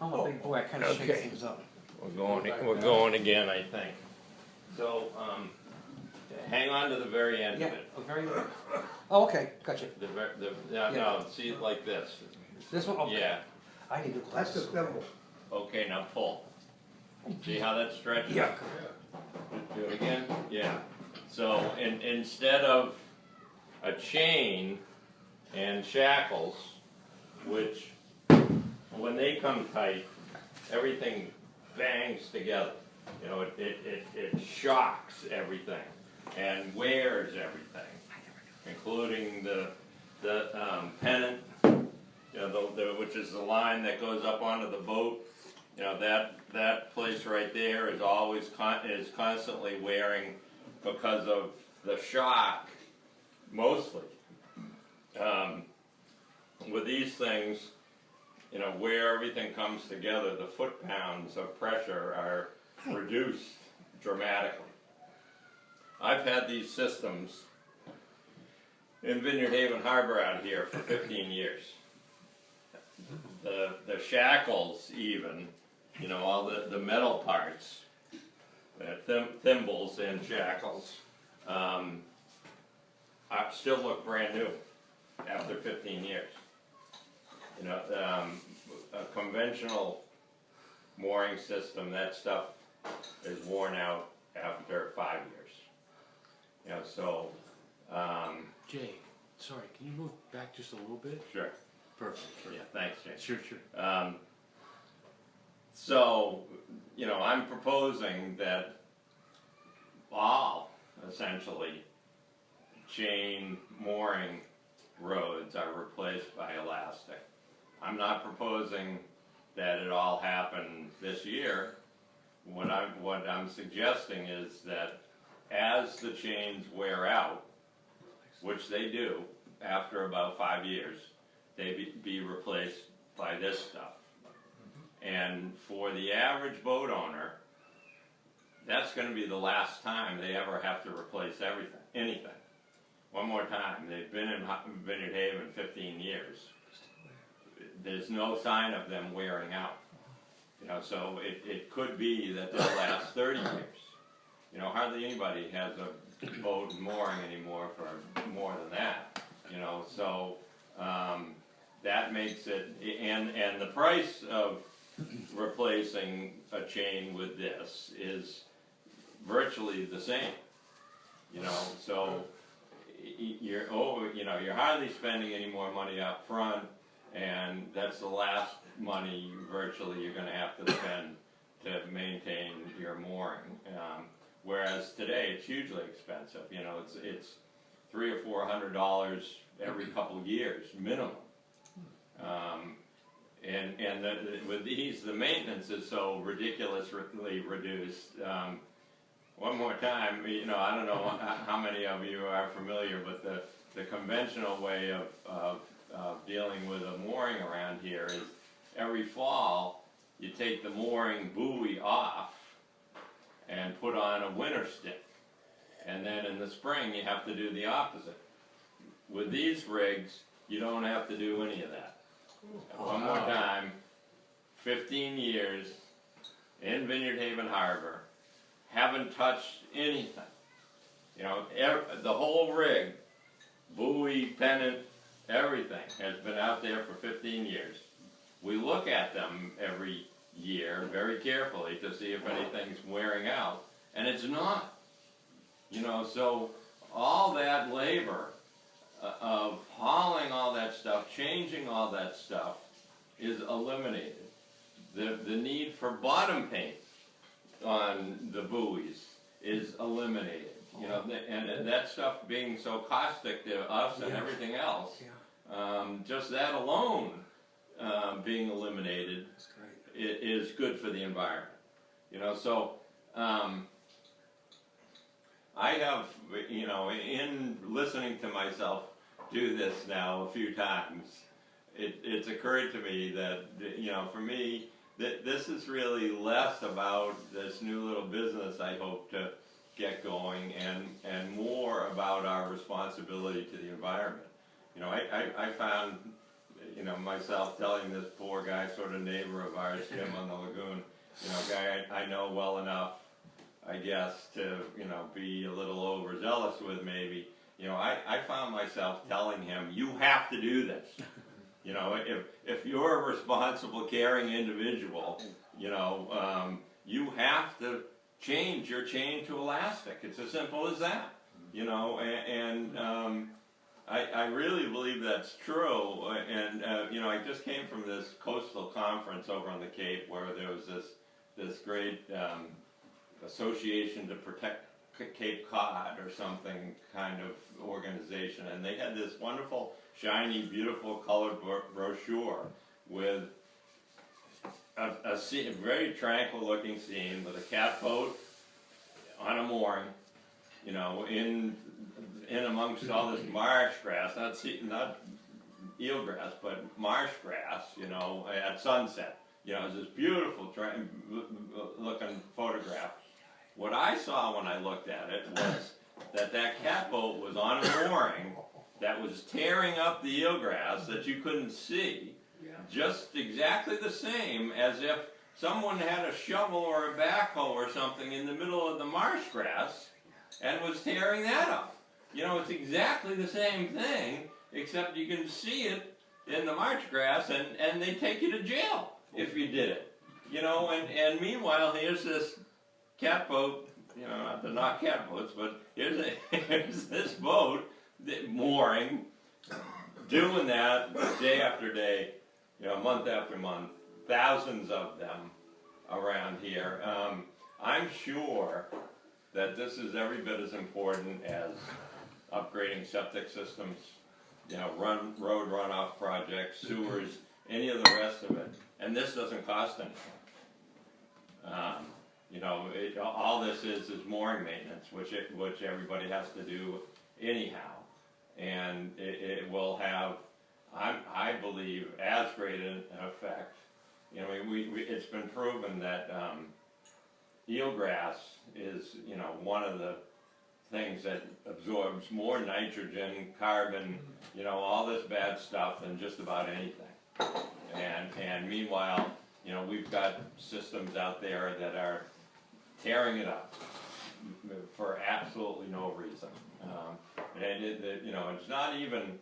I'm a big boy, I kinda shake Okay. things up. We're going again, I think. So, hang on to the very end Yeah, of it. very, oh, okay, gotcha. No, see it like this. This one, okay. Yeah, I need to That's the glasses. thimble. okay, now pull. See how that stretches? Yeah. Do it again? Yeah. So, instead of a chain and shackles, which, when they come tight, everything bangs together. You know, it shocks everything and wears everything, including the pennant, you know, which is the line that goes up onto the boat. You know, that place right there is always constantly wearing because of the shock, mostly. With these things, you know, where everything comes together, the foot-pounds of pressure are reduced dramatically. I've had these systems in Vineyard Haven Harbor out here for 15 years. The shackles even, you know, all the metal parts, thimbles and shackles, still look brand new after 15 years. You know, a conventional mooring system, that stuff is worn out after 5 years. You know, so, Jay, sorry, can you move back just a little bit? sure. Perfect. Yeah, thanks, James. Sure. So, you know, I'm proposing that all, essentially, chain mooring roads are replaced by elastic. I'm not proposing that it all happen this year. What I'm suggesting is that as the chains wear out, which they do after about 5 years, they be replaced by this stuff. And for the average boat owner, that's going to be the last time they ever have to replace anything. One more time, they've been in Vineyard Haven 15 years. There's no sign of them wearing out. You know, so it could be that they'll last 30 years. You know, hardly anybody has a boat mooring anymore for more than that. You know, so that makes it, and the price of replacing a chain with this is virtually the same. You know, so you're hardly spending any more money up front, and that's the last money virtually you're going to have to spend to maintain your mooring. Whereas today it's hugely expensive. You know, it's $300 or $400 every couple of years minimum. With these, the maintenance is so ridiculously reduced. One more time, you know, I don't know how many of you are familiar, but the conventional way of dealing with a mooring around here is every fall you take the mooring buoy off and put on a winter stick, and then in the spring you have to do the opposite. With these rigs, you don't have to do any of that. One more time, 15 years in Vineyard Haven Harbor, haven't touched anything. You know, the whole rig, buoy, pennant, everything has been out there for 15 years. We look at them every year very carefully to see if anything's wearing out, and it's not. You know, so all that labor of hauling all that stuff, changing all that stuff, is eliminated. The need for bottom paint on the buoys is eliminated. You know, and that stuff being so caustic to us and everything else, just that alone being eliminated is good for the environment. You know, so I have, you know, in listening to myself do this now a few times, it's occurred to me that, you know, for me, this is really less about this new little business I hope to get going, and more about our responsibility to the environment. You know, I found you know, myself telling this poor guy, sort of neighbor of ours, Jim on the lagoon, you know, guy I know well enough, I guess, to, you know, be a little overzealous with maybe, you know, I found myself telling him, you have to do this. You know, if you're a responsible, caring individual, you know, you have to change your chain to elastic. It's as simple as that. You know, I really believe that's true. And you know, I just came from this coastal conference over on the Cape where there was this great Association to Protect Cape Cod or something kind of organization, and they had this wonderful, shiny, beautiful colored brochure with a very tranquil looking scene with a catboat on a mooring, you know, in amongst all this marsh grass, not eelgrass, but marsh grass, you know, at sunset. You know, it's this beautiful looking photograph. What I saw when I looked at it was that catboat was on a mooring that was tearing up the eelgrass that you couldn't see, just exactly the same as if someone had a shovel or a backhoe or something in the middle of the marsh grass and was tearing that up. You know, it's exactly the same thing, except you can see it in the marsh grass, and they take you to jail if you did it. You know, and meanwhile, here's this catboat, you know, not to knock catboats, but here's this boat mooring, doing that day after day, you know, month after month, thousands of them around here. I'm sure that this is every bit as important as upgrading septic systems, you know, road runoff projects, sewers, any of the rest of it. And this doesn't cost anything. You know, all this is mooring maintenance, which everybody has to do anyhow, and it will have, I believe, as great an effect. You know, it's been proven that eelgrass is, you know, one of the things that absorbs more nitrogen, carbon, you know, all this bad stuff than just about anything. And meanwhile, you know, we've got systems out there that are tearing it up for absolutely no reason. You know, it's not even,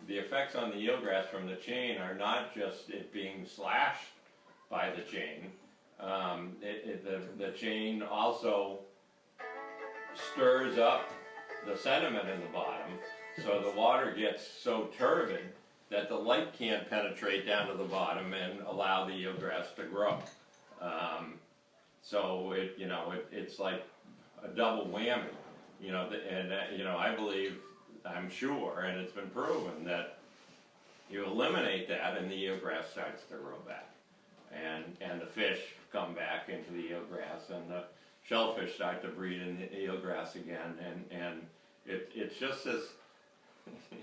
the effects on the eelgrass from the chain are not just it being slashed by the chain. The chain also stirs up the sediment in the bottom, so the water gets so turbid that the light can't penetrate down to the bottom and allow the eelgrass to grow. So it's like a double whammy, you know, you know, I believe, I'm sure, and it's been proven that you eliminate that and the eelgrass starts to grow back, and the fish come back into the eelgrass, and the shellfish start to breed in the eelgrass again, and it's just this,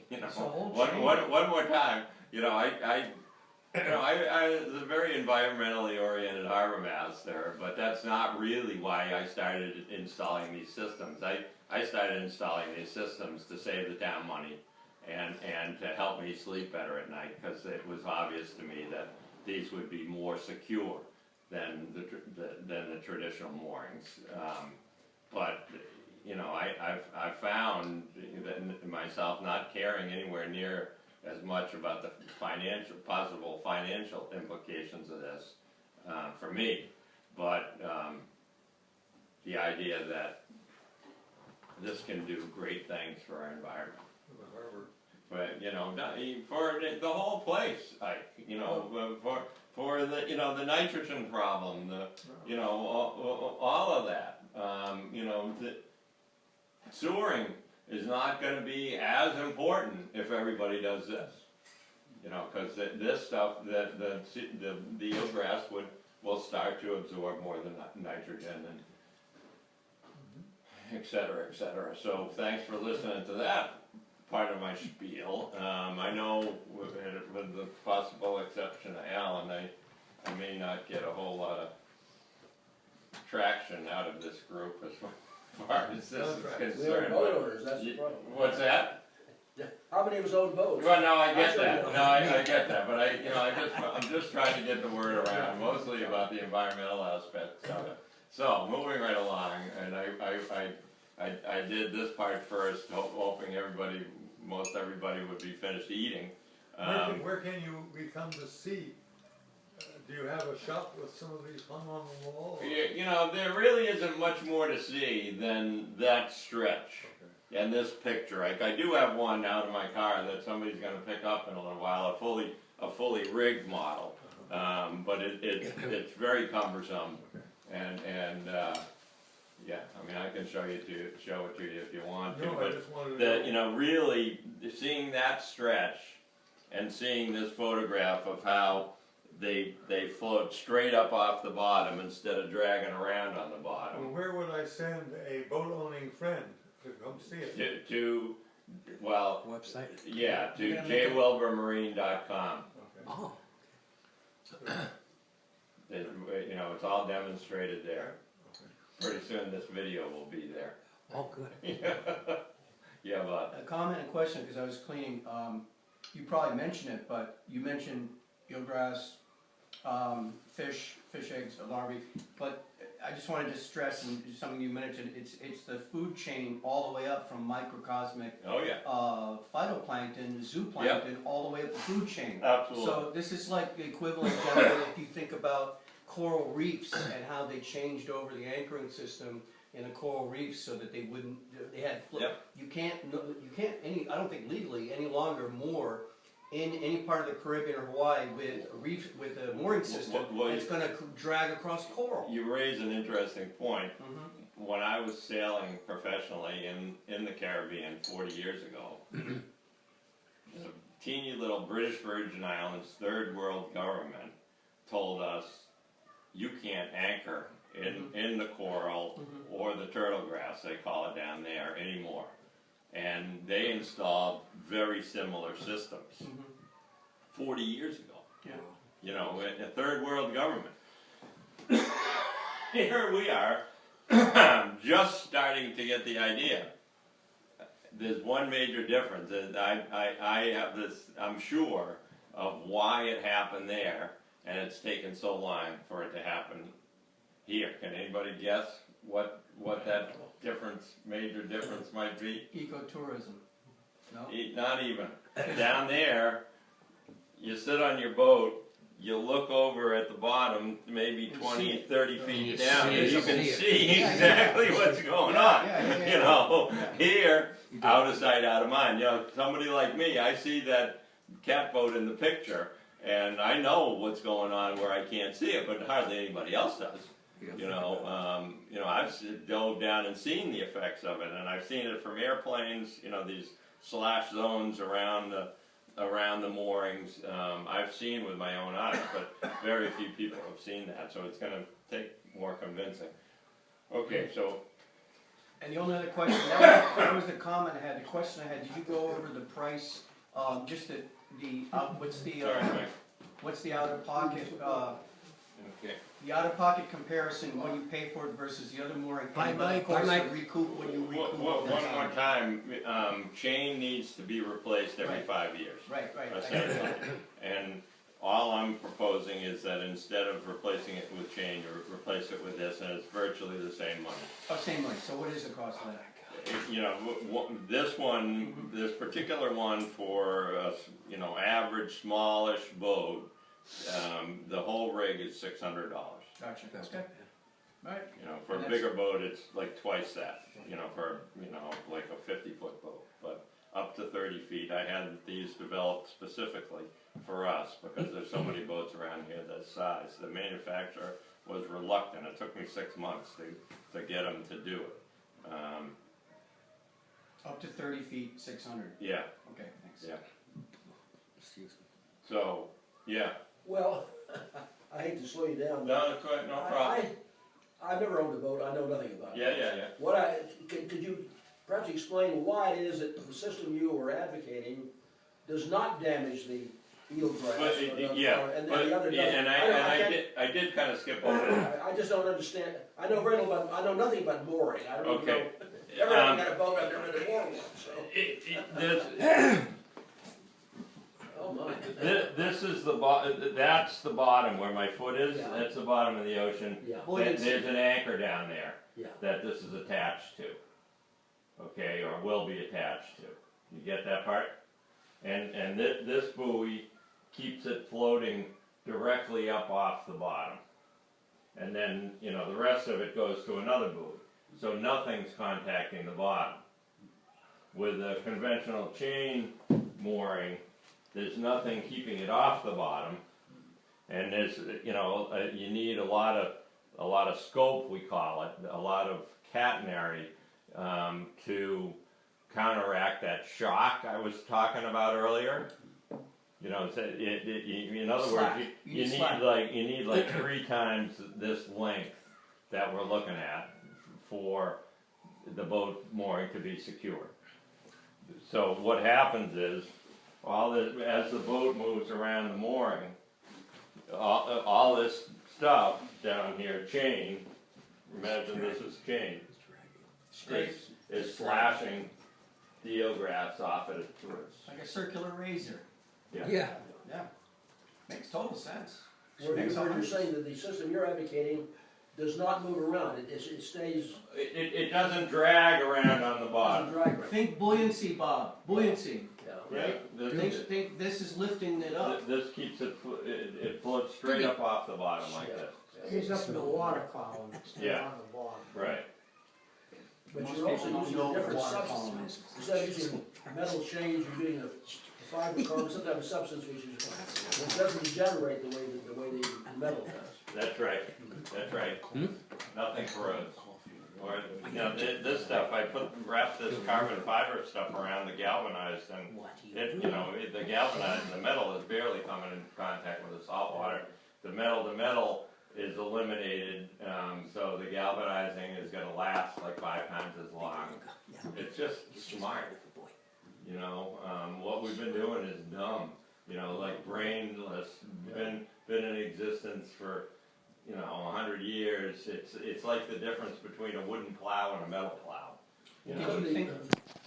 you know, one more time, you know, I was a very environmentally oriented harbor master, but that's not really why I started installing these systems. I started installing these systems to save the town money and to help me sleep better at night, because it was obvious to me that these would be more secure than the traditional moorings. But you know, I've found that myself not caring anywhere near as much about the possible financial implications of this for me, but the idea that this can do great things for our environment. But you know, for the whole place, you know, for the, you know, the nitrogen problem, you know, all of that, you know, sewering is not going to be as important if everybody does this, you know, because this stuff, that the eelgrass will start to absorb more than nitrogen and et cetera, et cetera. So thanks for listening to that part of my spiel. I know with the possible exception of Alan, I may not get a whole lot of traction out of this group as far as this is concerned. We are boat owners, that's the problem. What's that? How many of his own boats? Well, no, I get Actually, that, no. no, I get that, but I'm just trying to get the word around, mostly about the environmental aspects of it. So, moving right along, and I did this part first, hoping most everybody would be finished eating. Where can you become to see? Do you have a shop with some of these hung on the wall? or- There really isn't much more to see than that stretch. Okay. And this picture, I do have one out of my car that somebody's gonna pick up in a little while, a fully rigged model. But it's very cumbersome, and yeah, I mean, I can show it to you if you want to, No, I but just wanted to know. really, seeing that stretch, and seeing this photograph of how they float straight up off the bottom instead of dragging around on the bottom. Well, where would I send a boat-owning friend to come see it? Well, Website? yeah, to You're gonna make it- jwelbermarine.com. Okay. Oh, It's all demonstrated there. Okay. Pretty soon this video will be there. oh, good. Yeah, but A comment and question, because I was cleaning, you probably mentioned it, but you mentioned eelgrass, fish eggs, larvae, but I just wanted to stress, and something you mentioned, it's the food chain all the way up from microcosmic, oh yeah, phytoplankton, zooplankton, all the way up the food chain. absolutely. So this is like the equivalent generally if you think about coral reefs and how they changed over the anchoring system in the coral reefs so that they wouldn't, they had, Yep. you can't, I don't think legally any longer moor in any part of the Caribbean or Hawaii with a reef, with a mooring system, Well, it's gonna drag across coral. You raise an interesting point. Mhm. When I was sailing professionally in the Caribbean 40 years ago, the teeny little British Virgin Islands third world government told us you can't anchor in the coral or the turtle grass, they call it down there, anymore. And they installed very similar systems 40 years ago. Yeah. In a third world government. Here we are, just starting to get the idea. There's one major difference, and I have this, I'm sure, of why it happened there, and it's taken so long for it to happen here. Can anybody guess what that major difference might be? Ecotourism, no? Not even. Down there, you sit on your boat, you look over at the bottom, maybe 20, 30 feet down, and you can see exactly what's going on. Here, out of sight, out of mind. Somebody like me, I see that catboat in the picture, and I know what's going on where I can't see it, but hardly anybody else does. I've dove down and seen the effects of it, and I've seen it from airplanes. These slash zones around the moorings. I've seen with my own eyes, but very few people have seen that. So it's going to take more convincing. Okay, so And the only other question, that was the comment I had, the question I had, did you go over the price, just sorry, Mike. what's the out of pocket, Okay. the out of pocket comparison when you pay for it versus the other mooring? Bye, and Mike. of course, Bye, the Mike. recoup when you recoup. One more time, chain needs to be replaced every Right. 5 years. Right, I get Essentially. that. And all I'm proposing is that instead of replacing it with chain, you replace it with this, and it's virtually the same money. Oh, same money, so what is the cost of that? This particular one for a, average smallish boat, the whole rig is $600. Gotcha, That's okay, alright, For a And bigger boat, it's like twice that, for, like a 50-foot boat. But up to 30 feet, I had these developed specifically for us because there's so many boats around here that size. The manufacturer was reluctant. It took me 6 months to get them to do it. up to 30 feet, 600, Yeah, okay, thanks. yeah. Excuse me. So, yeah. Well, I hate to slow you down. No problem. I've never owned a boat, I know nothing about it. Yeah. Could you perhaps explain why it is that the system you were advocating does not damage the eelgrass? But, and yeah, the but, other yeah, doesn't? and I did kind of skip over that. I just don't understand, I know very little about, I know nothing about mooring, I don't even know. Okay. Never had a boat, I've never had to moor one, so. This, Oh my. this is that's the bottom where my foot is, Yeah. that's the bottom of the ocean. Yeah, There's an anchor down there yeah. that this is attached to. Okay, or will be attached to. You get that part? And this buoy keeps it floating directly up off the bottom. And then, you know, the rest of it goes to another buoy. So nothing's contacting the bottom. With a conventional chain mooring, there's nothing keeping it off the bottom. And there's, you know, you need a lot of scope, we call it, a lot of catenary to counteract that shock I was talking about earlier. You know, in other words, you need like 3 times this length that we're looking at for the boat mooring to be secure. So what happens is, as the boat moves around the mooring, all this stuff down here, chain, imagine this is chain, is slashing the eelgrass off at its roots. Like a circular razor. Yeah. Yeah. Makes total sense. Where you're saying that the system you're advocating does not move around, it stays, It doesn't drag around on the doesn't bottom. drag around. Think buoyancy, Bob, buoyancy. Yeah. Yeah, Think this is lifting it up. this keeps it floats straight up off the bottom like this. He's up in the water column, instead Yeah. on the bottom. Right. But Most you're also people don't using know a different water substance. columns. Instead of using metal chains, you're using a fibercarbon, some type of substance which doesn't degenerate the way the metal does. That's right. That's right. Nothing corrodes. Or, you know, this stuff, wrap this carbon fiber stuff around the galvanized, and the galvanized, the metal is barely coming in contact with the salt water. The metal is eliminated, so the galvanizing is going to last like 5 times as long. It's just smart. You know, what we've been doing is dumb. You know, like brainless, been in existence for 100 years. It's like the difference between a wooden plow and a metal plow. You know?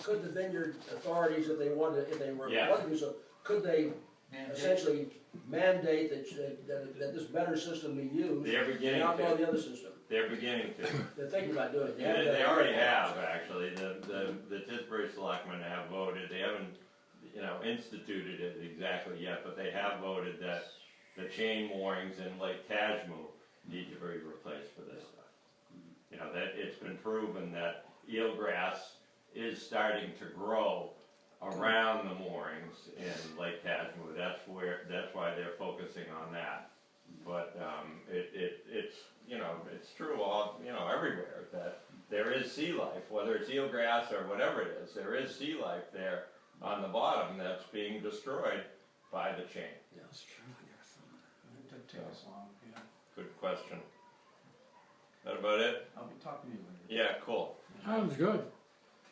Could the vineyard authorities, if they wanted Yeah. to do so, could they essentially mandate that this better system be used? They're beginning and outlaw to. the other system? They're beginning to. They're thinking about doing it. They already have, actually. The Tisbury selectmen have voted. They haven't, instituted it exactly yet, but they have voted that the chain moorings in Lake Kashmir need to be replaced for this stuff. You know, that it's been proven that eelgrass is starting to grow around the moorings in Lake Kashmir. That's why they're focusing on that. But it's true everywhere that there is sea life, whether it's eelgrass or whatever it is. There is sea life there on the bottom that's being destroyed by the chain. That's true. It did take us long, yeah. Good question. That about it? I'll be talking to you later. Yeah, cool. Sounds good.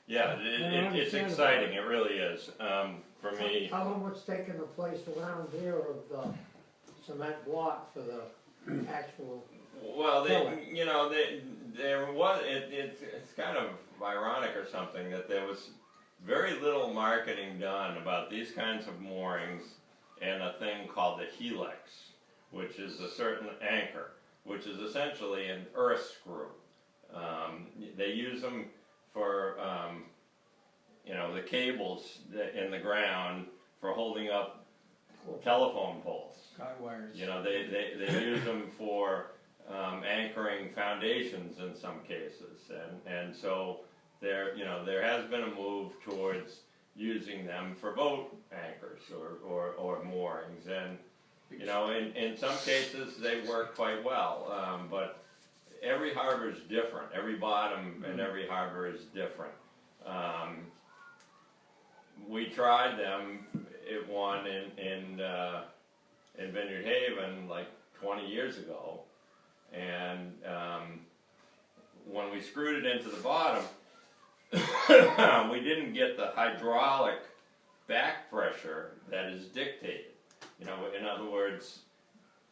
Yeah, it's exciting. It really is. For me, Tell them what's taking the place around here of the cement block for the actual, well, there was. It's kind of ironic or something that there was very little marketing done about these kinds of moorings and a thing called the helix, which is a certain anchor, which is essentially an earth screw. They use them for the cables in the ground for holding up telephone poles. Guy wires. They use them for anchoring foundations in some cases, and so there has been a move towards using them for boat anchors or moorings, and in some cases they work quite well, but every harbor is different. Every bottom and every harbor is different. We tried them at one in Vineyard Haven like 20 years ago, and when we screwed it into the bottom, we didn't get the hydraulic back pressure that is dictated. In other words,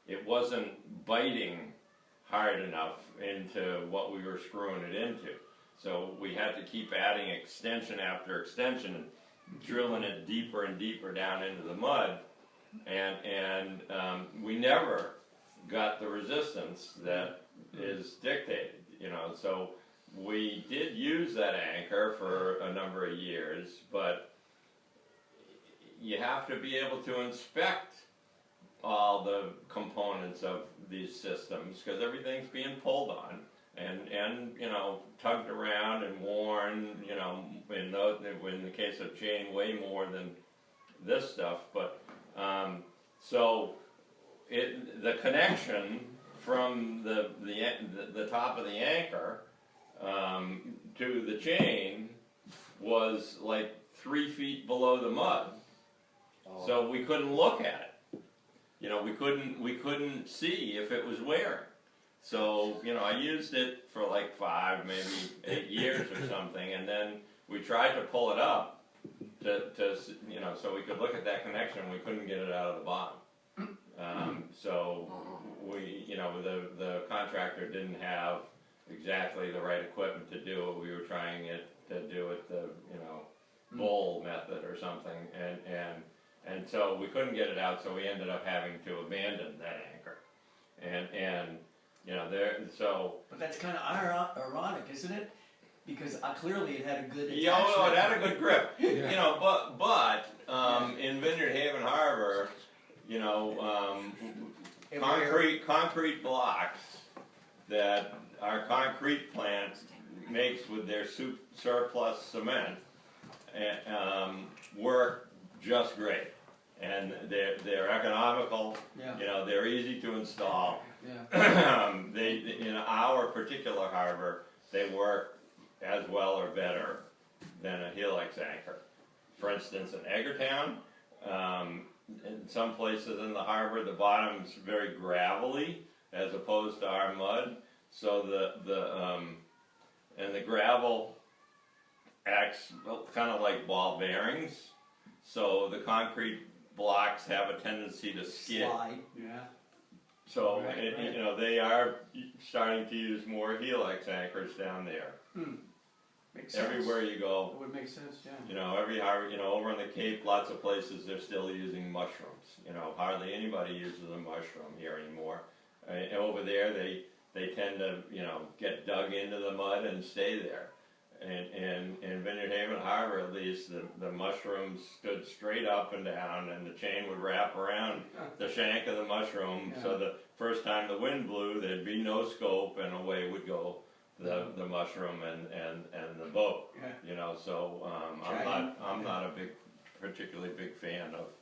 it wasn't biting hard enough into what we were screwing it into. So we had to keep adding extension after extension, and drilling it deeper and deeper down into the mud, and we never got the resistance that is dictated, you know. So we did use that anchor for a number of years, but you have to be able to inspect all the components of these systems, because everything's being pulled on and you know, tugged around and worn, you know, in the case of chain, way more than this stuff. But so the connection from the top of the anchor to the chain was like 3 feet below the mud, so we couldn't look at it. You know, we couldn't see if it was wearing. So, you know, I used it for like 5, maybe 8 years or something, and then we tried to pull it up to you know, so we could look at that connection. We couldn't get it out of the bottom. So we, you know, the contractor didn't have exactly the right equipment to do it. We were trying to do it the, you know, bowl method or something, and so we couldn't get it out. So we ended up having to abandon that anchor, and you know, so. But that's kind of ironic, isn't it? Because clearly it had a good attachment. Yeah, oh, it had a good grip. You know, but in Vineyard Haven Harbor, you know, concrete blocks that our concrete plant makes with their surplus cement work just great, and they're economical. Yeah. You know, they're easy to install. Yeah. They, in our particular harbor, they work as well or better than a helix anchor. For instance, in Eggertown, in some places in the harbor, the bottom's very gravelly as opposed to our mud. So the gravel acts kind of like ball bearings. So the concrete blocks have a tendency to skid. Slide. Yeah. So, Right. you know, they are starting to use more helix anchors down there. Makes sense. Everywhere you go, It would make sense, yeah. you know, every harbor, you know, over on the Cape, lots of places they're still using mushrooms. You know, hardly anybody uses a mushroom here anymore. And over there, they tend to, you know, get dug into the mud and stay there. And in Vineyard Haven Harbor, at least, the mushrooms stood straight up and down, and the chain would wrap around the shank of the mushroom. Yeah. So the first time the wind blew, there'd be no scope, and away would go the mushroom and the boat. Yeah. You know, so I'm not a particularly big fan of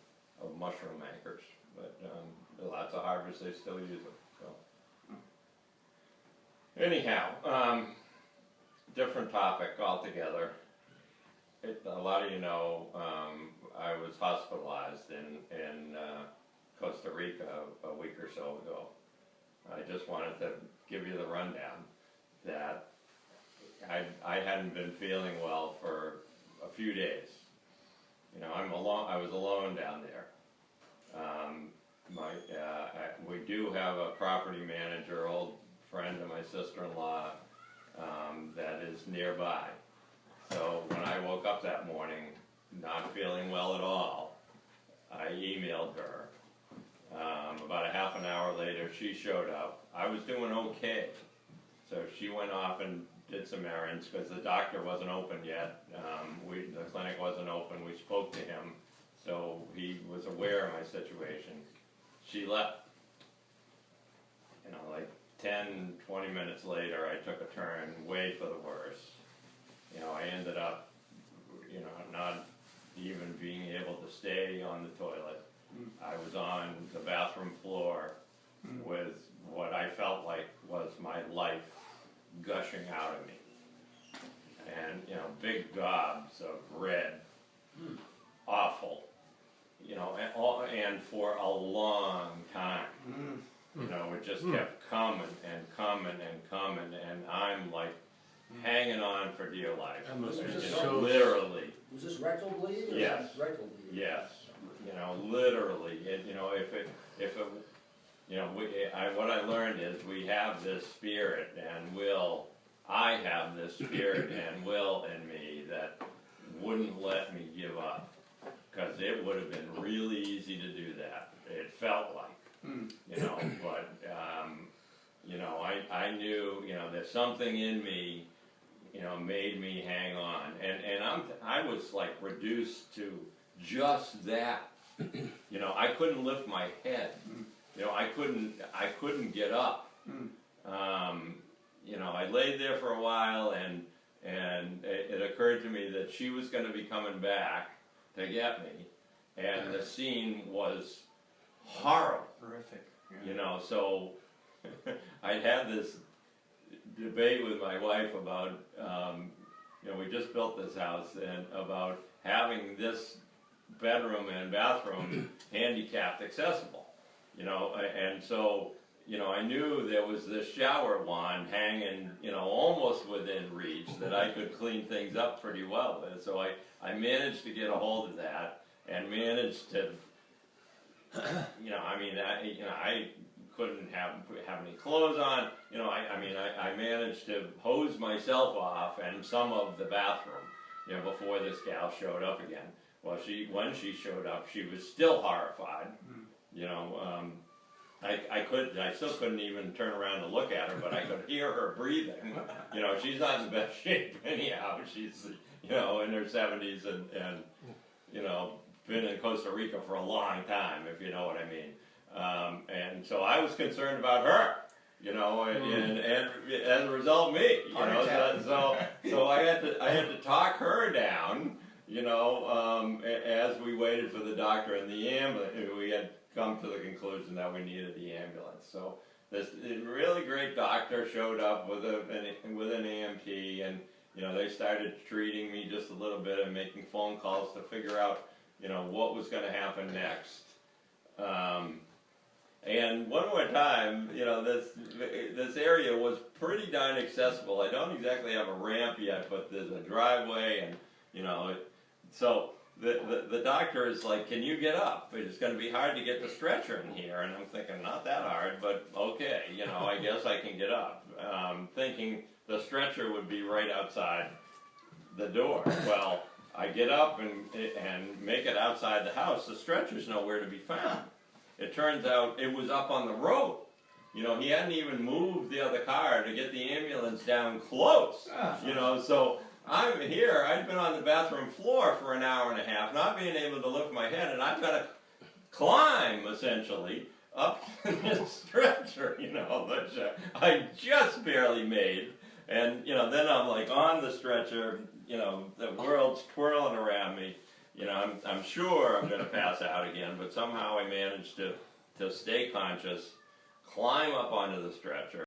mushroom anchors, but lots of harbors they still use them. So anyhow. Different topic altogether. A lot of you know, I was hospitalized in Costa Rica a week or so ago. I just wanted to give you the rundown that I hadn't been feeling well for a few days. You know, I was alone down there. We do have a property manager, old friend of my sister-in-law, that is nearby. So when I woke up that morning not feeling well at all, I emailed her. About a half an hour later she showed up. I was doing okay. So she went off and did some errands because the doctor wasn't open yet. The clinic wasn't open. We spoke to him, so he was aware of my situation. She left. You know, like 10, 20 minutes later, I took a turn way for the worse. You know, I ended up, you know, not even being able to stay on the toilet. I was on the bathroom floor with what I felt like was my life gushing out of me. And, you know, big gobs of red, awful, you know, and for a long time. You know, it just kept coming and coming and coming, and I'm like hanging on for dear life. That must be You so- know, literally. Was this rectal bleeding? Or Yes. Rectal bleeding. Yes. You know, literally. You know, if it you know, what I learned is we have this spirit and will, I have this spirit and will in me that wouldn't let me give up. Cause it would have been really easy to do that, it felt like, you know, but, you know, I knew, you know, there's something in me, you know, made me hang on, and I was like reduced to just that, you know, I couldn't lift my head, you know, I couldn't get up, you know, I laid there for a while, and it occurred to me that she was going to be coming back to get me, and the scene was horrible, Horrific. you know, so I'd had this debate with my wife about, you know, we just built this house, and about having this bedroom and bathroom handicapped accessible, you know, and so, you know, I knew there was this shower wand hanging, you know, almost within reach that I could clean things up pretty well with, so I managed to get a hold of that, and managed to, you know, I mean, I couldn't have any clothes on, you know, I managed to hose myself off and some of the bathroom, you know, before this gal showed up again. Well, when she showed up, she was still horrified, you know, I still couldn't even turn around to look at her, but I could hear her breathing, you know, she's not in the best shape anyhow, she's, you know, in her 70s and, you know, been in Costa Rica for a long time, if you know what I mean. And so I was concerned about her, you know, and as a result, me, you know, so I had to talk her down, you know, as we waited for the doctor and the ambulance. We had come to the conclusion that we needed the ambulance. So this really great doctor showed up with an AMT, and you know, they started treating me just a little bit and making phone calls to figure out, you know, what was going to happen next. And one more time, you know, this area was pretty darn accessible. I don't exactly have a ramp yet, but there's a driveway, and you know, so the doctor is like, "Can you get up? It's going to be hard to get the stretcher in here." And I'm thinking, not that hard, but okay, you know, I guess I can get up. Thinking the stretcher would be right outside the door. Well, I get up and make it outside the house. The stretcher's nowhere to be found. It turns out it was up on the road. You know, he hadn't even moved the other car to get the ambulance down close. You know, so I'm here, I'd been on the bathroom floor for an hour and a half, not being able to lift my head, and I've got to climb, essentially, up this stretcher, you know, which I just barely made. And, you know, then I'm like on the stretcher, you know, the world's twirling around me. You know, I'm sure I'm going to pass out again, but somehow I managed to stay conscious, climb up onto the stretcher,